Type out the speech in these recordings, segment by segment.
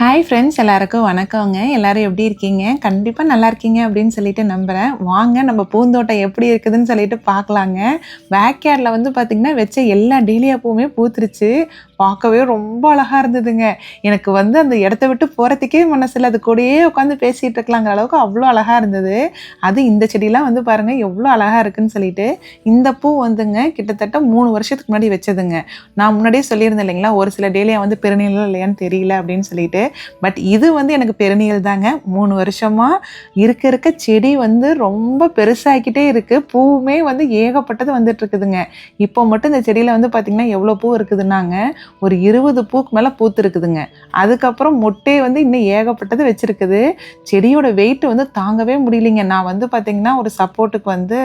Hi friends, எல்லாருக்கும் வணக்கங்க. எல்லாரும் எப்படி இருக்கீங்க? கண்டிப்பாக நல்லா இருக்கீங்க அப்படின்னு சொல்லிட்டு நம்புகிறேன். வாங்க நம்ம பூந்தோட்டம் எப்படி இருக்குதுன்னு சொல்லிட்டு பார்க்கலாங்க. பேக்யார்டில் வந்து பார்த்திங்கன்னா வச்ச எல்லா டீலியா பூவுமே பூத்துருச்சு. பார்க்கவே ரொம்ப அழகாக இருந்ததுங்க. எனக்கு வந்து அந்த இடத்த விட்டு போகிறதுக்கே மனசில்ல. அது கூடயே உட்காந்து பேசிகிட்டு இருக்கலாங்கிற அளவுக்கு அவ்வளோ அழகாக இருந்தது. அது இந்த செடியெலாம் வந்து பாருங்கள் எவ்வளோ அழகாக இருக்குதுன்னு சொல்லிட்டு. இந்த பூ வந்துங்க கிட்டத்தட்ட 3 வருஷத்துக்கு முன்னாடி வச்சதுங்க. நான் முன்னாடியே சொல்லியிருந்தேன் இல்லைங்களா, ஒரு சில டேலியா வந்து பெருநிலம் இல்லையான்னு தெரியல அப்படின்னு சொல்லிட்டு. பட் இது வந்து எனக்கு பெருநிழல் தாங்க. 3 வருஷமா இருக்க செடி வந்து ரொம்ப பெருசாகிக்கிட்டே இருக்கு. பூவுமே வந்து ஏகப்பட்டது வந்துட்டு இருக்குதுங்க. இப்போ மட்டும் இந்த செடியில வந்து பார்த்தீங்கன்னா எவ்வளோ பூ இருக்குதுன்னாங்க, ஒரு 20 பூக்கு மேலே பூத்து இருக்குதுங்க. அதுக்கப்புறம் மொட்டே வந்து இன்னும் ஏகப்பட்டது வச்சிருக்குது. செடியோட வெயிட் வந்து தாங்கவே முடியலைங்க. நான் வந்து பார்த்தீங்கன்னா ஒரு சப்போர்ட்டுக்கு வந்து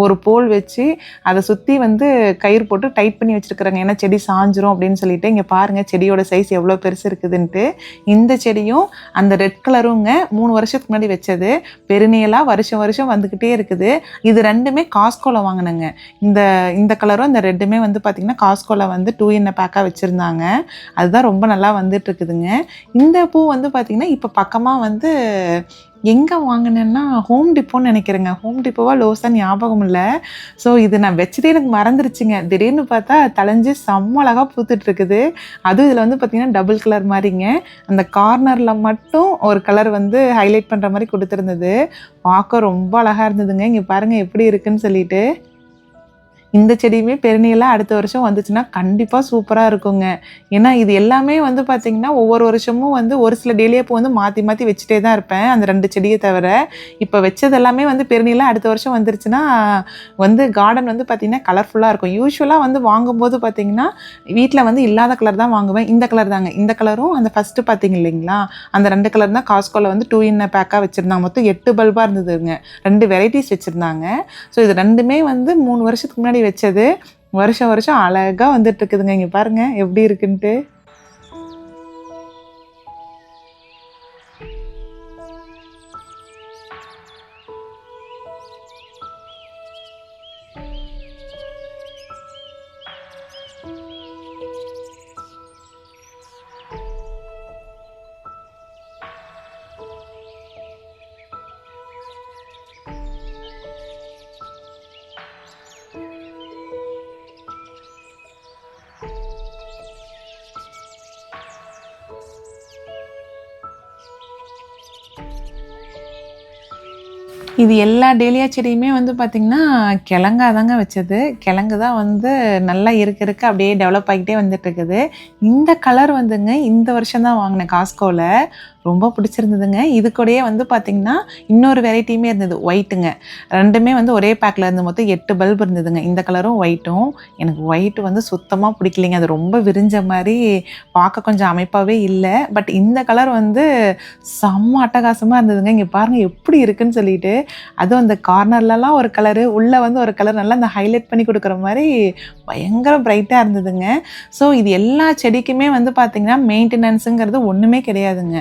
ஒரு போல் வச்சு அதை சுற்றி வந்து கயிறு போட்டு டைட் பண்ணி வச்சிருக்கிறேங்க. ஏன்னா செடி சாஞ்சிரும் அப்படின்னு சொல்லிட்டு. இங்கே பாருங்கள் செடியோட சைஸ் எவ்வளோ பெருசு இருக்குதுன்ட்டு. இந்த செடியும் அந்த ரெட் கலருங்க 3 வருஷத்துக்கு முன்னாடி வச்சது. பெருநிழலா வருஷம் வருஷம் வந்துக்கிட்டே இருக்குது. இது ரெண்டுமே காஸ்கோல வாங்கினேங்க. இந்த இந்த கலரும் இந்த ரெட்டுமே வந்து பார்த்திங்கன்னா காஸ்கோல வந்து 2 in a பேக்காக வச்சுருந்தாங்க. அதுதான் ரொம்ப நல்லா வந்துட்டு இருக்குதுங்க. இந்த பூ வந்து பார்த்திங்கன்னா இப்போ பக்கமாக வந்து எங்கே வாங்கினேன்னா ஹோம் டிப்போன்னு நினைக்கிறேங்க. ஹோம் டிப்போவா லோஸாக ஞாபகம் இல்லை. ஸோ இது நான் வச்சதே எனக்கு மறந்துருச்சுங்க. திடீர்னு பார்த்தா தலைஞ்சு செம்ம அழகாக பூத்துட்ருக்குது. அதுவும் இதில் வந்து பார்த்திங்கன்னா டபுள் கலர் மாதிரிங்க. அந்த கார்னரில் மட்டும் ஒரு கலர் வந்து ஹைலைட் பண்ணுற மாதிரி கொடுத்துருந்தது. பார்க்க ரொம்ப அழகாக இருந்ததுங்க. இங்கே பாருங்கள் எப்படி இருக்குன்னு சொல்லிட்டு. இந்த செடியுமே பெருநிழலா அடுத்த வருஷம் வந்துச்சுன்னா கண்டிப்பாக சூப்பராக இருக்குங்க. ஏன்னா இது எல்லாமே வந்து பார்த்திங்கன்னா ஒவ்வொரு வருஷமும் வந்து ஒரு சில டேலியா பூ வந்து மாற்றி மாற்றி வச்சுட்டே தான் இருப்பேன், அந்த 2 செடியை தவிர. இப்போ வச்சது எல்லாமே வந்து பெருநிழலா அடுத்த வருஷம் வந்துருச்சுன்னா வந்து கார்டன் வந்து பார்த்திங்கன்னா கலர்ஃபுல்லாக இருக்கும். யூஸ்வலாக வந்து வாங்கும்போது பார்த்திங்கன்னா வீட்டில் வந்து இல்லாத கலர் தான் வாங்குவேன். இந்த கலர் தாங்க. இந்த கலரும் அந்த ஃபஸ்ட்டு பார்த்திங்க இல்லைங்களா, அந்த 2 கலர் தான் காஸ்கோவில் வந்து 2 in a பேக்காக வச்சுருந்தாங்க. மொத்தம் 8 பல்பாக இருந்ததுங்க. 2 வெரைட்டிஸ் வச்சுருந்தாங்க. ஸோ இது ரெண்டுமே வந்து 3 வருஷத்துக்கு முன்னாடி வச்சது. வருஷம் வருஷம் அழகா வந்துட்டு இருக்குதுங்க. இங்க பாருங்க எப்படி இருக்குன்ட்டு. இது எல்லா டேலியா செடியுமே வந்து பார்த்திங்கன்னா கிழங்கா தாங்க வச்சது. கிழங்கு தான் வந்து நல்லா இருக்க அப்படியே டெவலப் ஆகிட்டே வந்துட்டுருக்குது. இந்த கலர் வந்துங்க இந்த வருஷம் தான் வாங்கினேன் காஸ்கோவில். ரொம்ப பிடிச்சிருந்ததுங்க. இது கூடயே வந்து பார்த்திங்கன்னா இன்னொரு வெரைட்டியுமே இருந்தது, ஒயிட்டுங்க. ரெண்டுமே வந்து ஒரே பேக்கில் இருந்து மொத்தம் 8 பல்ப் இருந்ததுங்க. இந்த கலரும் ஒயிட்டும். எனக்கு ஒயிட்டு வந்து சுத்தமாக பிடிக்கலைங்க. அது ரொம்ப விரிஞ்ச மாதிரி பார்க்க கொஞ்சம் அமைப்பாகவே இல்லை. பட் இந்த கலர் வந்து செம்ம அட்டகாசமாக இருந்ததுங்க. இங்கே பாருங்கள் எப்படி இருக்குன்னு சொல்லிட்டு. அதுவும் அந்த கார்னர்லலாம் ஒரு கலரு, உள்ளே வந்து ஒரு கலர் நல்லா அந்த ஹைலைட் பண்ணி கொடுக்குற மாதிரி பயங்கர பிரைட்டாக இருந்ததுங்க. ஸோ இது எல்லா செடிக்குமே வந்து பார்த்திங்கன்னா மெயின்டெனன்ஸுங்கிறது ஒன்றுமே கிடையாதுங்க.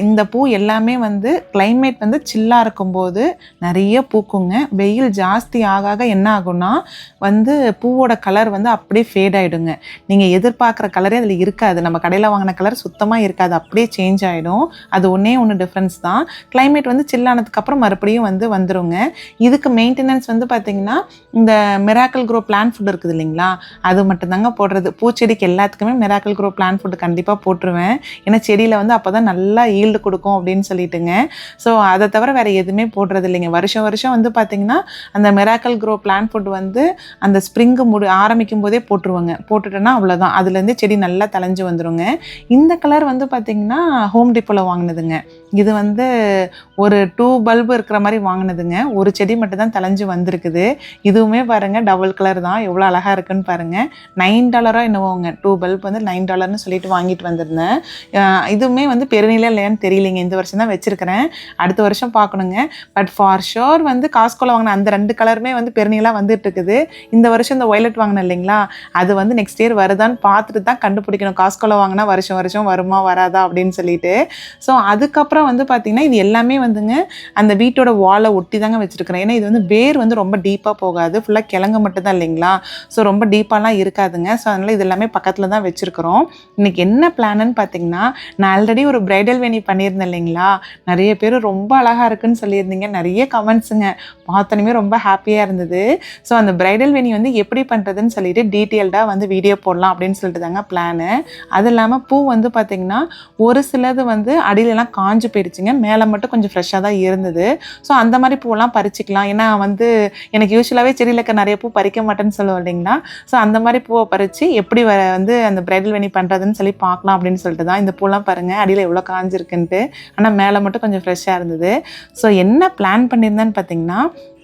இந்த பூ எல்லாமே வந்து கிளைமேட் வந்து சில்லாக இருக்கும்போது நிறைய பூக்குங்க. வெயில் ஜாஸ்தி ஆக என்ன ஆகும்னா வந்து பூவோட கலர் வந்து அப்படியே ஃபேட் ஆகிடுங்க. நீங்கள் எதிர்பார்க்குற கலரே அதில் இருக்காது. நம்ம கடையில் வாங்கின கலர் சுத்தமாக இருக்காது, அப்படியே சேஞ்ச் ஆகிடும். அது ஒன்று டிஃப்ரென்ஸ் தான். கிளைமேட் வந்து சில்லானதுக்கப்புறம் மறுபடியும் வந்து வந்துருங்க. இதுக்கு மெயின்டெனன்ஸ் வந்து பார்த்திங்கன்னா இந்த மிராக்கிள் க்ரோ பிளான்ட் ஃபுட் இருக்குது இல்லைங்களா, அது மட்டும்தாங்க போடுறது. பூச்செடிக்கு எல்லாத்துக்குமே மிராக்கிள் க்ரோ பிளான்ட் ஃபுட் கண்டிப்பாக போட்டுருவேன். ஏன்னா செடியில் வந்து அப்போ தான் நல்லா ஈல்டு கொடுக்கும் அப்படின்னு சொல்லிட்டுங்க. ஸோ அதை தவிர வேறு எதுவுமே போடுறது இல்லைங்க. வருஷம் வருஷம் வந்து பார்த்திங்கன்னா அந்த மிராக்கிள் க்ரோ பிளான்ட் ஃபுட் வந்து அந்த ஸ்ப்ரிங்கு ஆரம்பிக்கும் போதே போட்டுருவாங்க. போட்டுட்டோன்னா அவ்வளோதான், அதுலேருந்து செடி நல்லா தலைஞ்சு வந்துடுங்க. இந்த கலர் வந்து பார்த்திங்கன்னா ஹோம் டிப்போவில் வாங்கினதுங்க. இது வந்து ஒரு 2 பல்பு இருக்கிற மாதிரி வாங்கினதுங்க. ஒரு செடி மட்டும் தான் தலைஞ்சு வந்திருக்குது. இதுவுமே பாருங்கள் டபுள் கலர் தான், எவ்வளோ அழகாக இருக்குன்னு பாருங்கள். $9 என்னவோங்க. 2 பல்ப் வந்து $9 சொல்லிட்டு வாங்கிட்டு வந்திருந்தேன். இதுவுமே வந்து பெருநிலை இல்லையான்னு தெரியலைங்க. இந்த வருஷம் தான் வச்சுருக்கிறேன். அடுத்த வருஷம் பார்க்கணுங்க. பட் ஃபார் ஷோர் வந்து காஸ்கோவில் வாங்கின அந்த 2 கலருமே வந்து பெருநிலாக வந்துட்டு இருக்குது. இந்த வருஷம் இந்த ஒய்லட் வாங்கினேன் இல்லைங்களா, அது வந்து நெக்ஸ்ட் இயர் வருதான்னு பார்த்துட்டு தான் கண்டுபிடிக்கணும். காஸ்கோவில் வாங்கினா வருஷம் வருஷம் வருமா வராதா அப்படின்னு சொல்லிட்டு. ஸோ அதுக்கப்புறம் அதுக்கப்புறம் வந்து பார்த்திங்கன்னா இது எல்லாமே வந்துங்க அந்த வீட்டோட வாலை ஒட்டி தாங்க வச்சுருக்கிறேன். ஏன்னா இது வந்து வேர் வந்து ரொம்ப டீப்பாக போகாது, ஃபுல்லாக கிழங்கு மட்டும்தான் இல்லைங்களா, ஸோ ரொம்ப டீப்பாலாம் இருக்காதுங்க. ஸோ அதனால் இது எல்லாமே பக்கத்தில் தான் வச்சுருக்கிறோம். இன்றைக்கி என்ன பிளான்னு பார்த்திங்கன்னா, நான் ஆல்ரெடி ஒரு ப்ரைடல் வேணி பண்ணியிருந்தேன் இல்லைங்களா, நிறைய பேர் ரொம்ப அழகாக இருக்குன்னு சொல்லியிருந்தீங்க, நிறைய கமெண்ட்ஸுங்க பார்த்தோன்னே ரொம்ப ஹாப்பியாக இருந்தது. ஸோ அந்த ப்ரைடல் வேணி வந்து எப்படி பண்ணுறதுன்னு சொல்லிட்டு டீட்டெயில்டாக வந்து வீடியோ போடலாம் அப்படின்னு சொல்லிட்டு தாங்க பிளானு. அது இல்லாமல் பூ வந்து பார்த்திங்கன்னா ஒரு சிலது வந்து அடியிலலாம் காஞ்சு போயிடுச்சுங்க, மேலே மட்டும் கொஞ்சம் ஃப்ரெஷ்ஷாக தான் இருந்தது. ஸோ அந்த மாதிரி பூவெல்லாம் பறிச்சிக்கலாம். ஏன்னா வந்து எனக்கு யூஸ்வலாகவே செடியில் இருக்க நிறைய பூ பறிக்க மாட்டேன்னு சொல்லுவோம் இல்லைங்களா, ஸோ அந்த மாதிரி பூவை பறித்து எப்படி வந்து அந்த ப்ரைடல் வேணி பண்ணுறதுன்னு சொல்லி பார்க்கலாம் அப்படின்னு சொல்லிட்டு தான். இந்த பூலாம் பாருங்கள் அடியில் எவ்வளோ காஞ்சிருக்குன்ட்டு, ஆனால் மேலே மட்டும் கொஞ்சம் ஃப்ரெஷ்ஷாக இருந்தது. ஸோ என்ன பிளான் பண்ணியிருந்தேன்னு பார்த்தீங்கன்னா,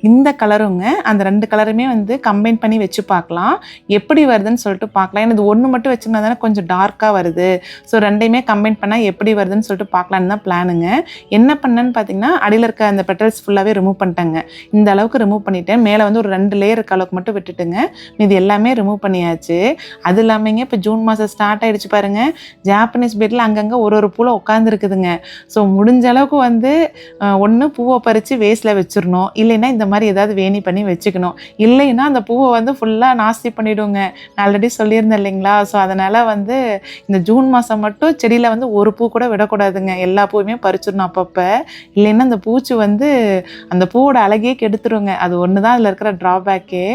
இந்த கலருங்க அந்த 2 கலருமே வந்து கம்பைன் பண்ணி வச்சு பார்க்கலாம், எப்படி வருதுன்னு சொல்லிட்டு பார்க்கலாம். ஏன்னா இது ஒன்று மட்டும் வச்சுருந்தா தானே கொஞ்சம் டார்க்காக வருது, ஸோ 2யுமே கம்பைன் பண்ணால் எப்படி வருதுன்னு சொல்லிட்டு பார்க்கலான்னு தான் பிளானுங்க. என்ன பண்ணேன்னு பார்த்தீங்கன்னா, அடியில் இருக்க அந்த பெட்டல்ஸ் ஃபுல்லாகவே ரிமூவ் பண்ணிட்டேங்க. இந்த அளவுக்கு ரிமூவ் பண்ணிவிட்டேன், மேலே வந்து ஒரு 2 லேயர் இருக்க அளவுக்கு மட்டும் விட்டுட்டுங்க, இது எல்லாமே ரிமூவ் பண்ணியாச்சு. அது இல்லாமங்க இப்போ ஜூன் மாதம் ஸ்டார்ட் ஆகிடுச்சு பாருங்கள், ஜாப்பனீஸ் பெட்டில் அங்கங்கே ஒரு பூவில் உட்காந்துருக்குதுங்க. ஸோ முடிஞ்ச அளவுக்கு வந்து ஒன்று பூவை பறித்து வேஸ்ட்டில் வச்சிடணும், இல்லைன்னா இந்த மாதிரி ஏதாவது வேணி பண்ணி வச்சுக்கணும். இல்லைன்னா அந்த பூவை வந்து ஃபுல்லாக நாஸ்தி பண்ணிவிடுங்க, நான் ஆல்ரெடி சொல்லியிருந்தேன் இல்லைங்களா. ஸோ அதனால் வந்து இந்த ஜூன் மாதம் மட்டும் செடியில் வந்து ஒரு பூ கூட விடக்கூடாதுங்க, எல்லா பூவுமே பறிச்சிடணும் அப்பப்போ, இல்லைன்னா அந்த பூச்சி வந்து அந்த பூவோட அழகே கெடுத்துருங்க. அது ஒன்று தான் அதில் இருக்கிற ட்ராபேக்கே.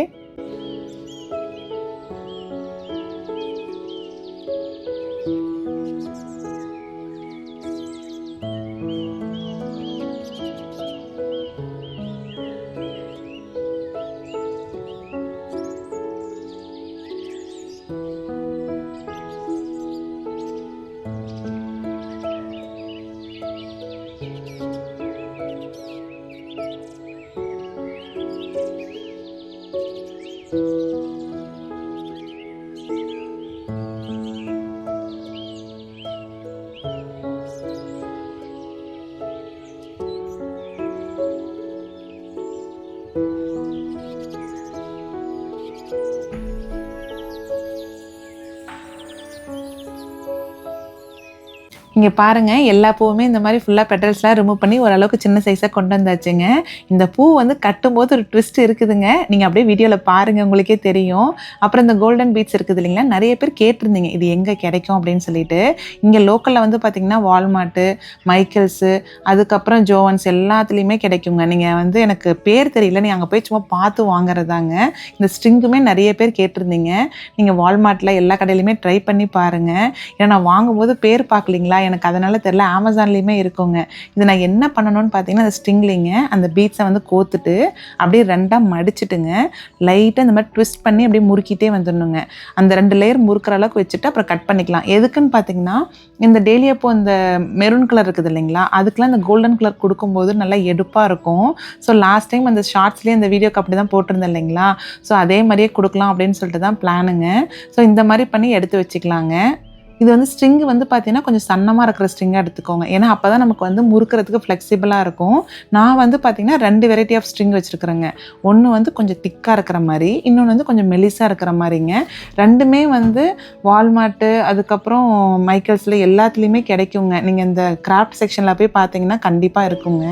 இங்கே பாருங்கள் எல்லா பூவுமே இந்த மாதிரி ஃபுல்லாக பெட்டல்ஸ்லாம் ரிமூவ் பண்ணி ஓரளவுக்கு சின்ன சைஸாக கொண்டு வந்தாச்சுங்க. இந்த பூ வந்து கட்டும்போது ஒரு ட்விஸ்ட் இருக்குதுங்க, நீங்கள் அப்படியே வீடியோவில் பாருங்கள் உங்களுக்கே தெரியும். அப்புறம் இந்த கோல்டன் பீட்ஸ் இருக்குது இல்லைங்களா, நிறைய பேர் கேட்டிருந்தீங்க இது எங்கே கிடைக்கும் அப்படின்னு சொல்லிட்டு. இங்கே லோக்கலில் வந்து பார்த்திங்கன்னா வால்மார்ட்டு, மைக்கேல்ஸு, அதுக்கப்புறம் ஜோவன்ஸ் எல்லாத்துலேயுமே கிடைக்குங்க. நீங்கள் வந்து எனக்கு பேர் தெரியல, நீங்கள் அங்கே போய் சும்மா பார்த்து வாங்குறதாங்க. இந்த ஸ்ட்ரிங்குமே நிறைய பேர் கேட்டிருந்தீங்க, நீங்கள் வால்மார்ட்டில் எல்லா கடையிலையுமே ட்ரை பண்ணி பாருங்கள். ஏன்னா நான் வாங்கும்போது பேர் பார்க்கலிங்களா, எனக்கு அதனால் தெரில, அமேசான்லேயுமே இருக்குங்க. இது நான் என்ன பண்ணணும்னு பார்த்தீங்கன்னா, அந்த ஸ்ட்ரிங்லிங்க அந்த பீட்ஸை வந்து கோத்துட்டு அப்படியே 2ஆக மடிச்சுட்டுங்க, லைட்டாக இந்த மாதிரி ட்விஸ்ட் பண்ணி அப்படியே முறுக்கிட்டே வந்துடணுங்க. அந்த 2 லேயர் முறுக்கிற அளவுக்கு வச்சுட்டு அப்புறம் கட் பண்ணிக்கலாம். எதுக்குன்னு பார்த்தீங்கன்னா, இந்த டேலியா பூ அந்த மெரூன் கலர் இருக்குது இல்லைங்களா, அதுக்கெலாம் இந்த கோல்டன் கலர் கொடுக்கும்போது நல்லா எடுப்பாக இருக்கும். ஸோ லாஸ்ட் டைம் அந்த ஷார்ட்ஸ்லேயே அந்த வீடியோக்கு அப்படி தான் போட்டிருந்தேன் இல்லைங்களா, ஸோ அதே மாதிரியே கொடுக்கலாம் அப்படின்னு சொல்லிட்டு தான் பிளானுங்க. ஸோ இந்த மாதிரி பண்ணி எடுத்து வச்சுக்கலாங்க. இது வந்து ஸ்ட்ரிங் வந்து பார்த்தீங்கன்னா கொஞ்சம் சன்னமாக இருக்கிற ஸ்ட்ரிங்காக எடுத்துக்கோங்க, ஏன்னா அப்போ தான் நமக்கு வந்து முறுக்கிறதுக்கு ஃப்ளெக்சிபிளாக இருக்கும். நான் வந்து பார்த்திங்கன்னா 2 வெரைட்டி ஆஃப் ஸ்ட்ரிங் வச்சுருக்குறேங்க. ஒன்று வந்து கொஞ்சம் திக்காக இருக்கிற மாதிரி, இன்னொன்று வந்து கொஞ்சம் மெலிசாக இருக்கிற மாதிரிங்க. 2மே வந்து வால்மார்ட்டு அதுக்கப்புறம் மைக்கேல்ஸில் எல்லாத்துலேயுமே கிடைக்குங்க. நீங்கள் இந்த கிராஃப்ட் செக்ஷனில் போய் பார்த்தீங்கன்னா கண்டிப்பாக இருக்குங்க.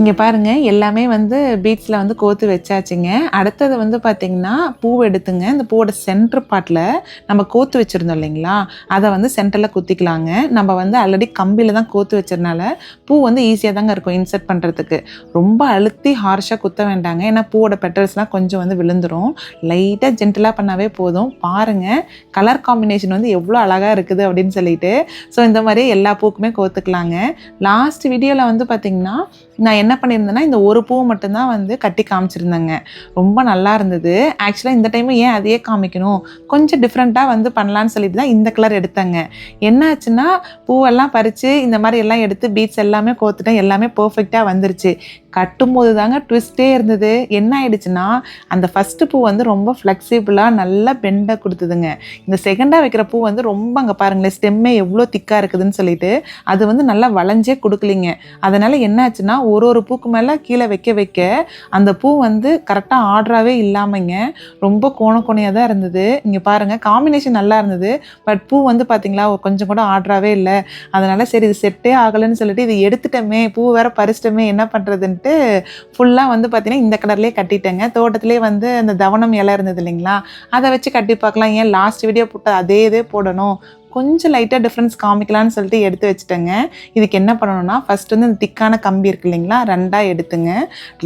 இங்கே பாருங்கள் எல்லாமே வந்து பீட்ஸில் வந்து கோத்து வச்சாச்சுங்க. அடுத்தது வந்து பார்த்திங்கன்னா பூ எடுத்துங்க, இந்த பூவோட சென்டர் பார்ட்டில் நம்ம கோத்து வச்சுருந்தோம் இல்லைங்களா, அதை வந்து சென்டரில் குத்திக்கலாங்க. நம்ம வந்து ஆல்ரெடி கம்பியில் தான் கோத்து வச்சதுனால பூ வந்து ஈஸியாக தாங்க இருக்கும் இன்சர்ட் பண்ணுறதுக்கு. ரொம்ப அழுத்தி ஹார்ஷாக குத்த வேண்டாங்க, ஏன்னா பூவோட பெட்டல்ஸ்லாம் கொஞ்சம் வந்து விழுந்துடும். லைட்டாக ஜென்டலாக பண்ணாவே போதும். பாருங்கள் கலர் காம்பினேஷன் வந்து எவ்வளோ அழகாக இருக்குது அப்படின்னு சொல்லிட்டு. ஸோ இந்த மாதிரி எல்லா பூக்குமே கோத்துக்கலாங்க. லாஸ்ட் வீடியோவில் வந்து பார்த்திங்கன்னா நான் என்ன பண்ணியிருந்தேன்னா, இந்த ஒரு பூ மட்டும்தான் வந்து கட்டி காமிச்சிருந்தேங்க. ரொம்ப நல்லா இருந்தது. ஆக்சுவலாக இந்த டைமும் ஏன் அதையே காமிக்கணும், கொஞ்சம் டிஃப்ரெண்ட்டாக வந்து பண்ணலான்னு சொல்லிட்டு தான் இந்த கலர் எடுத்தேங்க. என்ன ஆச்சுன்னா பூவெல்லாம் பறித்து இந்த மாதிரி எல்லாம் எடுத்து பீட்ஸ் எல்லாமே கோத்துட்டேன், எல்லாமே பர்ஃபெக்டாக வந்துருச்சு. கட்டும்போது தாங்க ட்விஸ்ட்டே இருந்தது. என்ன ஆயிடுச்சுன்னா, அந்த ஃபஸ்ட்டு பூ வந்து ரொம்ப ஃப்ளெக்சிபிளாக நல்லா பெண்டாக கொடுத்ததுங்க. இந்த செகண்டாக வைக்கிற பூ வந்து ரொம்ப அங்கே பாருங்களேன் ஸ்டெம்மே எவ்வளோ திக்காக இருக்குதுன்னு சொல்லிட்டு அது வந்து நல்லா வளைஞ்சே கொடுக்கலிங்க. அதனால் என்ன ஆச்சுன்னா ஒரு பூக்கு மேலே கீழே வைக்க வைக்க அந்த பூ வந்து கரெக்டாக ஆர்டராகவே இல்லாமங்க ரொம்ப கோணையாக தான் இருந்தது. இங்கே பாருங்கள் காம்பினேஷன் நல்லா இருந்தது. பட் பூ வந்து பார்த்திங்களா கொஞ்சம் கூட ஆர்டராகவே இல்லை. அதனால் சரி இது செட்டே ஆகலைன்னு சொல்லிட்டு இது எடுத்துட்டோமே, பூ வேறு பறிச்சிட்டோமே என்ன பண்ணுறதுன்ட்டு ஃபுல்லாக வந்து பார்த்திங்கன்னா இந்த கலர்லேயே கட்டிட்டேங்க. தோட்டத்திலே வந்து அந்த தவனம் இலை இருந்தது இல்லைங்களா, அதை வச்சு கட்டி பார்க்கலாம். ஏன் லாஸ்ட் வீடியோ போட்டு அதே இதே போடணும், கொஞ்சம் லைட்டாக டிஃப்ரென்ஸ் காமிக்கலான்னு சொல்லிட்டு எடுத்து வச்சுட்டேங்க. இதுக்கு என்ன பண்ணணும்னா ஃபஸ்ட் வந்து இந்த திக்கான கம்பி இருக்குது இல்லைங்களா, ரெண்டாக எடுத்துங்க.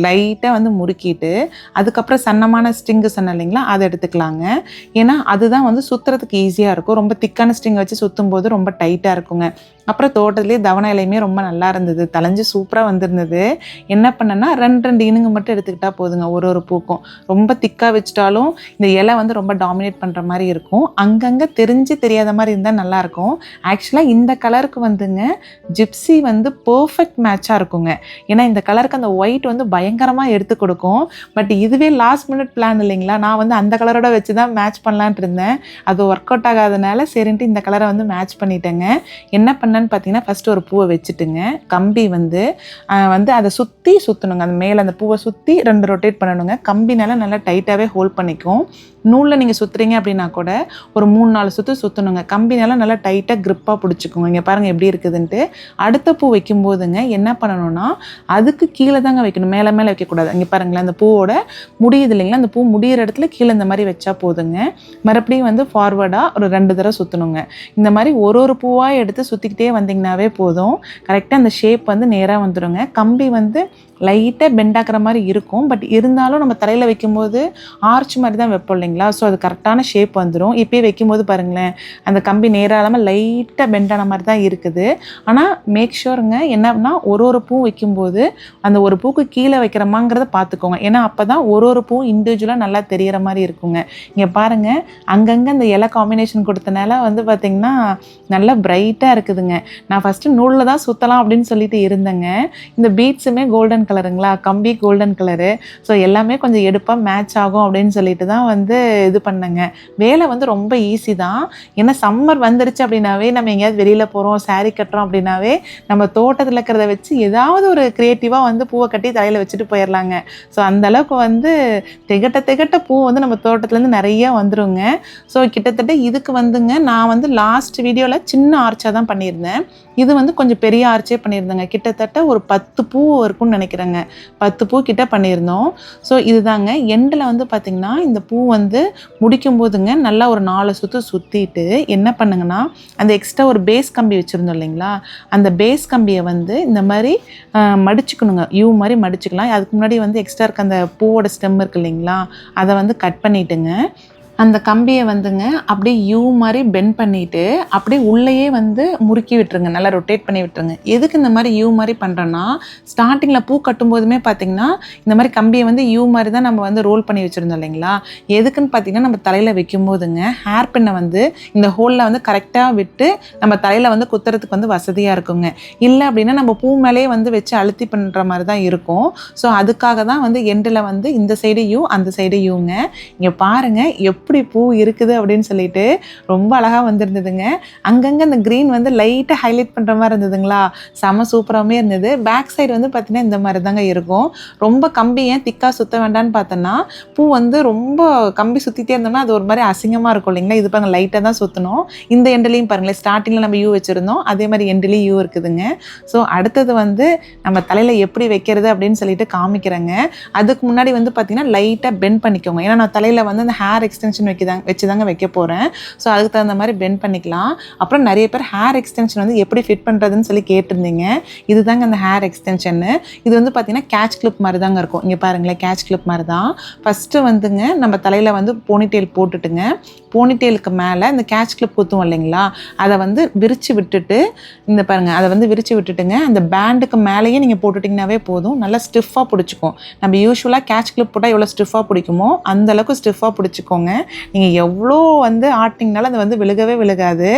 லைட்டாக வந்து முறுக்கிட்டு அதுக்கப்புறம் சன்னமான ஸ்ட்ரிங்கு சொன்ன இல்லைங்களா, அதை எடுத்துக்கலாங்க. ஏன்னா அதுதான் வந்து சுற்றுறதுக்கு ஈஸியாக இருக்கும். ரொம்ப திக்கான ஸ்ட்ரிங்கை வச்சு சுற்றும் போது ரொம்ப டைட்டாக இருக்குங்க. அப்புறம் தோட்டத்துலேயே தவணை இலையுமே ரொம்ப நல்லா இருந்தது, தலைஞ்சு சூப்பராக வந்திருந்தது. என்ன பண்ணேன்னா ரெண்டு இனுங்க மட்டும் எடுத்துக்கிட்டால் போதுங்க ஒரு பூக்கும். ரொம்ப திக்காக வச்சுட்டாலும் இந்த இலை வந்து ரொம்ப டாமினேட் பண்ணுற மாதிரி இருக்கும். அங்கங்கே தெரியாத மாதிரி இருந்தால் நல்லாயிருக்கும். ஆக்சுவலாக இந்த கலருக்கு வந்துங்க ஜிப்சி வந்து பர்ஃபெக்ட் மேட்சாக இருக்குங்க. ஏன்னா இந்த கலருக்கு அந்த ஒயிட் வந்து பயங்கரமாக எடுத்து கொடுக்கும். பட் இதுவே லாஸ்ட் மினிட் பிளான் இல்லைங்களா, நான் வந்து அந்த கலரோட வச்சு தான் மேட்ச் பண்ணலான்ட்டு இருந்தேன். அது ஒர்க் அவுட் ஆகாதனால சரின்ட்டு இந்த கலரை வந்து மேட்ச் பண்ணிட்டேங்க. என்ன பண்ணேன்னு பார்த்தீங்கன்னா ஃபஸ்ட்டு ஒரு பூவை வச்சுட்டுங்க, கம்பி வந்து அதை சுற்றணுங்க. அந்த மேலே அந்த பூவை சுற்றி 2 ரொட்டேட் பண்ணணுங்க. கம்பினால நல்லா டைட்டாகவே ஹோல்ட் பண்ணிக்கும். நூலில் நீங்கள் சுற்றுறீங்க அப்படின்னா கூட ஒரு 3-4 சுற்றணுங்க. கம்பினால நல்லா டைட்டாக க்ரிப்பாக பிடிச்சிக்கோங்க. இங்கே பாருங்கள் எப்படி இருக்குதுன்ட்டு. அடுத்த பூ வைக்கும்போதுங்க என்ன பண்ணணும்னா அதுக்கு கீழே தாங்க வைக்கணும், மேலே வைக்கக்கூடாது. இங்கே பாருங்களேன் அந்த பூவோட முடியுது இல்லைங்களா, அந்த பூ முடிகிற இடத்துல கீழே இந்த மாதிரி வச்சா போதுங்க. மறுபடியும் வந்து ஃபார்வர்டாக ஒரு 2 தடவை சுற்றணுங்க. இந்த மாதிரி ஒரு பூவாக எடுத்து சுற்றிக்கிட்டே வந்தீங்கன்னாவே போதும். கரெக்டாக அந்த ஷேப் வந்து நேராக வந்துடுங்க. கம்பி வந்து லைட்டாக பெண்டாக்குற மாதிரி இருக்கும். பட் இருந்தாலும் நம்ம தலையில் வைக்கும்போது ஆர்ச் மாதிரி தான் வைப்போம் இல்லைங்களா, ஸோ அது கரெக்டான ஷேப் வந்துடும். இப்போயே வைக்கும்போது பாருங்களேன் அந்த கம்பி நேராக இல்லாமல் லைட்டாக பெண்டான மாதிரி தான் இருக்குது. ஆனால் மேக் ஷூருங்க என்னன்னா ஒரு பூ வைக்கும்போது அந்த ஒரு பூக்கு கீழே வைக்கிறோமாங்கிறத பார்த்துக்கோங்க. ஏன்னா அப்போ தான் ஒரு பூ இண்டிவிஜுவலாக நல்லா தெரிகிற மாதிரி இருக்குங்க. இங்கே பாருங்கள் அங்கங்கே அந்த இலை காம்பினேஷன் கொடுத்தனால வந்து பார்த்திங்கன்னா நல்லா பிரைட்டாக இருக்குதுங்க. நான் ஃபஸ்ட்டு நூலில் தான் சுற்றலாம் அப்படின்னு சொல்லிட்டு இருந்தேங்க. இந்த பீட்ஸுமே கோல்டன் கலருங்களா, கம்பி கோல்டன் கலரு, ஸோ எல்லாமே கொஞ்சம் எடுப்பாக மேட்ச் ஆகும் அப்படின்னு சொல்லிட்டு தான் வந்து இது பண்ணேங்க. வேலை வந்து ரொம்ப ஈஸி தான். ஏன்னா சம்மர் வந்துருச்சு அப்படின்னாவே நம்ம எங்கேயாவது வெளியில் போகிறோம், சாரீ கட்டுறோம் அப்படின்னாவே நம்ம தோட்டத்தில் இருக்கிறத வச்சு ஏதாவது ஒரு க்ரியேட்டிவாக வந்து பூவை கட்டி தலையில் வச்சுட்டு போயிடலாங்க. ஸோ அந்தளவுக்கு வந்து திகட்ட பூ வந்து நம்ம தோட்டத்துலேருந்து நிறைய வந்துருங்க. ஸோ கிட்டத்தட்ட இதுக்கு வந்துங்க நான் வந்து லாஸ்ட் வீடியோவில் சின்ன ஆர்ச்சாக தான் பண்ணியிருந்தேன். இது வந்து கொஞ்சம் பெரிய ஆர்ச்சே பண்ணியிருந்தேங்க. கிட்டத்தட்ட ஒரு 10 பூ இருக்கும்னு நினைக்கிறேங்க. 10 பூ கிட்ட பண்ணியிருந்தோம். ஸோ இதுதாங்க எண்டில் வந்து பார்த்திங்கன்னா இந்த பூ வந்து முடிக்கும் போதுங்க நல்லா ஒரு 4 சுற்று சுற்றிட்டு என்ன பண்ணுங்கன்னா அந்த எக்ஸ்ட்ரா ஒரு பேஸ் கம்பி வச்சுருந்தோம் இல்லைங்களா, அந்த பேஸ் கம்பியை வந்து இந்த மாதிரி மடிச்சுக்கணுங்க. யூ மாதிரி மடிச்சுக்கலாம். அதுக்கு முன்னாடி வந்து எக்ஸ்ட்ரா இருக்க அந்த பூவோட ஸ்டெம் இருக்குது இல்லைங்களா, அதை வந்து கட் பண்ணிவிட்டுங்க அந்த கம்பியை வந்துங்க அப்படியே யூ மாதிரி பெண்ட் பண்ணிவிட்டு அப்படியே உள்ளேயே வந்து முறுக்கி விட்டுருங்க, நல்லா ரொட்டேட் பண்ணி விட்டுருங்க. எதுக்கு இந்த மாதிரி யூ மாதிரி பண்ணுறோன்னா ஸ்டார்டிங்கில் பூ கட்டும் போதுமே பார்த்திங்கன்னா இந்த மாதிரி கம்பியை வந்து யூ மாதிரி தான் நம்ம வந்து ரோல் பண்ணி வச்சுருந்தோம் இல்லைங்களா. எதுக்குன்னு பார்த்திங்கன்னா நம்ம தலையில் வைக்கும் போதுங்க ஹேர் பின்னை வந்து இந்த ஹோலில் வந்து கரெக்டாக விட்டு நம்ம தலையில் வந்து குத்துறதுக்கு வந்து வசதியாக இருக்குங்க. இல்லை அப்படின்னா நம்ம பூ மேலே வந்து வச்சு அழுத்தி பண்ணுற மாதிரி தான் இருக்கும். ஸோ அதுக்காக தான் வந்து எண்டில் வந்து இந்த சைடு யூ அந்த சைடு யூங்க. இங்கே பாருங்கள் எப்படி பூ இருக்குது அப்படின்னு சொல்லிட்டு ரொம்ப அழகாக வந்திருந்ததுங்க. அங்கங்கே அந்த க்ரீன் வந்து லைட்டாக ஹைலைட் பண்ணுற மாதிரி இருந்ததுங்களா, செம சூப்பராகவே இருந்தது. பேக் சைடு வந்து பார்த்திங்கன்னா இந்த மாதிரி தாங்க இருக்கும். ரொம்ப கம்பி ஏன் திக்காக சுற்ற வேண்டான்னு பார்த்தோன்னா பூ வந்து ரொம்ப கம்பி சுற்றிட்டே இருந்தோம்னா அது ஒரு மாதிரி அசிங்கமாக இருக்கும் இல்லைங்களா. இது பாருங்கள் லைட்டாக தான் சுற்றணும். இந்த எண்டுலேயும் பாருங்களேன் ஸ்டார்டிங்கில் நம்ம யூ வச்சுருந்தோம், அதே மாதிரி எண்டுலேயும் யூ இருக்குதுங்க. ஸோ அடுத்தது வந்து நம்ம தலையில் எப்படி வைக்கிறது அப்படின்னு சொல்லிட்டு காமிக்கிறேங்க. அதுக்கு முன்னாடி வந்து பார்த்திங்கன்னா லைட்டாக பெண்ட் பண்ணிக்கோங்க. ஏன்னா நான் தலையில் வந்து அந்த ஹேர் எக்ஸ்டென்ஷன் வச்சு தாங்க வைக்க போகிறேன். ஸோ அதுக்கு தகுந்த மாதிரி பெண்ட் பண்ணிக்கலாம். அப்புறம் நிறைய பேர் ஹேர் எக்ஸ்டென்ஷன் வந்து எப்படி ஃபிட் பண்ணுறதுன்னு சொல்லி கேட்டிருந்தீங்க. இது தாங்க அந்த ஹேர் எக்ஸ்டென்ஷன்னு. இது வந்து பார்த்திங்கன்னா கேட்ச் கிளிப் மாதிரி தாங்க இருக்கும். இங்கே பாருங்களேன் கேட்ச் கிளிப் மாதிரி தான். ஃபஸ்ட்டு வந்துங்க நம்ம தலையில் வந்து போனிடெயில் போட்டுட்டுங்க, போனிடெயிலுக்கு மேலே இந்த கேட்ச் கிளிப் குத்துவோம் இல்லைங்களா, அதை வந்து விரித்து விட்டுட்டு இந்த பாருங்கள் அதை வந்து விரித்து விட்டுட்டுங்க அந்த பேண்டுக்கு மேலேயே நீங்கள் போட்டுட்டிங்கனாவே போதும். நல்லா ஸ்டிஃபாக பிடிச்சிக்கும். நம்ம யூஸ்வலாக கேட்ச் கிளிப் போட்டால் எவ்வளோ ஸ்டிஃபாக பிடிக்குமோ அந்தளவுக்கு ஸ்டிஃபாக பிடிச்சிக்கோங்க. நீங்கள் எவ்வளோ வந்து ஆட்டிங்கனாலும் அது வந்து விழுகவே விழுகாது.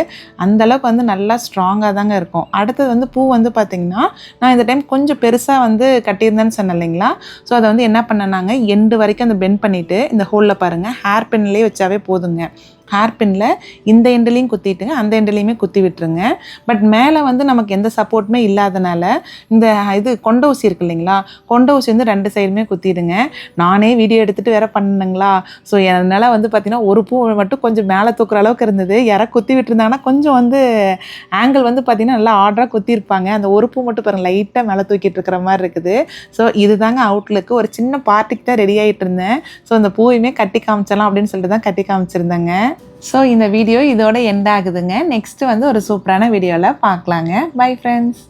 அந்தளவுக்கு வந்து நல்லா ஸ்ட்ராங்காக தாங்க இருக்கும். அடுத்தது வந்து பூ வந்து பார்த்திங்கன்னா நான் இந்த டைம் கொஞ்சம் பெருசாக வந்து கட்டியிருந்தேன்னு சொன்னேன் இல்லைங்களா. ஸோ அதை வந்து என்ன பண்ணேன்னாங்க எண்டு வரைக்கும் அந்த பெண்ட் பண்ணிவிட்டு இந்த ஹோலில் பாருங்கள் ஹேர் பின்லேயே வச்சாவே போதுங்க. ஹேர் பின்னில் இந்த எண்டுலேயும் குத்திட்டுங்க அந்த எண்டுலேயுமே குத்தி விட்டுருங்க. பட் மேலே வந்து நமக்கு எந்த சப்போர்ட்டுமே இல்லாதனால இந்த இது கொண்ட ஊசி இருக்கு இல்லைங்களா, கொண்ட ஊசி வந்து 2 சைடுமே குத்திடுங்க. நானே வீடியோ எடுத்துகிட்டு வேற பண்ணுங்களா, ஸோ அதனால் வந்து பார்த்திங்கன்னா ஒரு பூ மட்டும் கொஞ்சம் மேலே தூக்குற அளவுக்கு இருந்தது. யாராவது குத்தி விட்டுருந்தாங்கன்னா கொஞ்சம் வந்து ஆங்கிள் வந்து பார்த்திங்கன்னா நல்லா ஆர்டராக குத்திருப்பாங்க. அந்த ஒரு பூ மட்டும் பாருங்கள் லைட்டாக மேலே தூக்கிட்டு இருக்கிற மாதிரி இருக்குது. ஸோ இது தாங்க அவுட்லுக்கு. ஒரு சின்ன பார்ட்டிக்கு தான் ரெடி ஆகிட்டு இருந்தேன். ஸோ அந்த பூவையுமே கட்டி காமிச்சலாம் அப்படின்னு சொல்லிட்டு தான் கட்டி காமிச்சிருந்தேங்க. ஸோ இந்த வீடியோ இதோட எண்ட் ஆகுதுங்க. நெக்ஸ்ட்டு வந்து ஒரு சூப்பரான வீடியோவில் பார்க்கலாங்க. Bye friends.